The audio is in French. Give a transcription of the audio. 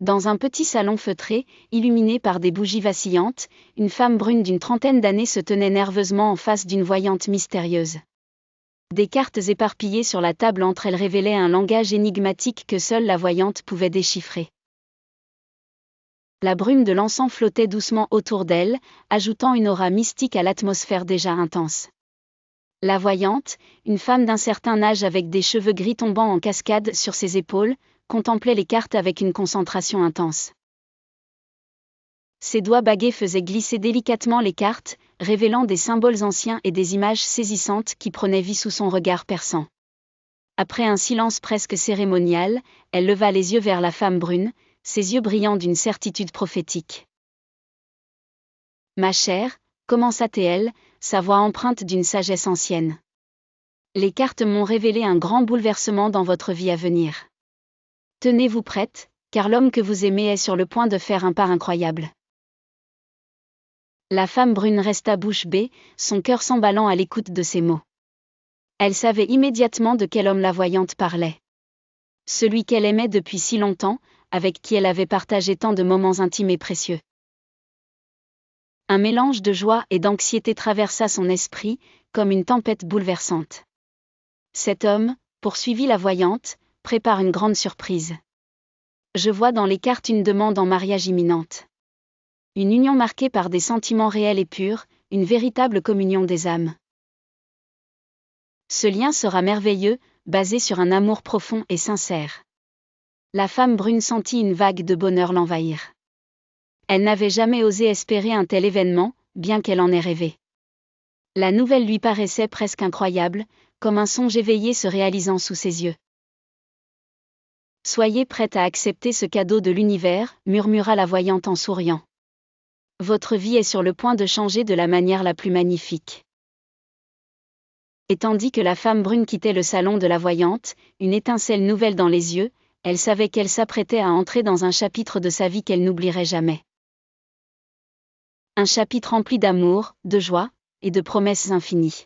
Dans un petit salon feutré, illuminé par des bougies vacillantes, une femme brune d'une trentaine d'années se tenait nerveusement en face d'une voyante mystérieuse. Des cartes éparpillées sur la table entre elles révélaient un langage énigmatique que seule la voyante pouvait déchiffrer. La brume de l'encens flottait doucement autour d'elle, ajoutant une aura mystique à l'atmosphère déjà intense. La voyante, une femme d'un certain âge avec des cheveux gris tombant en cascade sur ses épaules, contemplait les cartes avec une concentration intense. Ses doigts bagués faisaient glisser délicatement les cartes, révélant des symboles anciens et des images saisissantes qui prenaient vie sous son regard perçant. Après un silence presque cérémonial, elle leva les yeux vers la femme brune, ses yeux brillant d'une certitude prophétique. « Ma chère », commença-t-elle, sa voix empreinte d'une sagesse ancienne. « Les cartes m'ont révélé un grand bouleversement dans votre vie à venir. Tenez-vous prête, car l'homme que vous aimez est sur le point de faire un pas incroyable. » La femme brune resta bouche bée, son cœur s'emballant à l'écoute de ces mots. Elle savait immédiatement de quel homme la voyante parlait. Celui qu'elle aimait depuis si longtemps, avec qui elle avait partagé tant de moments intimes et précieux. Un mélange de joie et d'anxiété traversa son esprit, comme une tempête bouleversante. Cet homme, poursuivit la voyante, prépare une grande surprise. Je vois dans les cartes une demande en mariage imminente. Une union marquée par des sentiments réels et purs, une véritable communion des âmes. Ce lien sera merveilleux, basé sur un amour profond et sincère. La femme brune sentit une vague de bonheur l'envahir. Elle n'avait jamais osé espérer un tel événement, bien qu'elle en ait rêvé. La nouvelle lui paraissait presque incroyable, comme un songe éveillé se réalisant sous ses yeux. « Soyez prête à accepter ce cadeau de l'univers, » murmura la voyante en souriant. « Votre vie est sur le point de changer de la manière la plus magnifique. » Et tandis que la femme brune quittait le salon de la voyante, une étincelle nouvelle dans les yeux, elle savait qu'elle s'apprêtait à entrer dans un chapitre de sa vie qu'elle n'oublierait jamais. Un chapitre rempli d'amour, de joie, et de promesses infinies.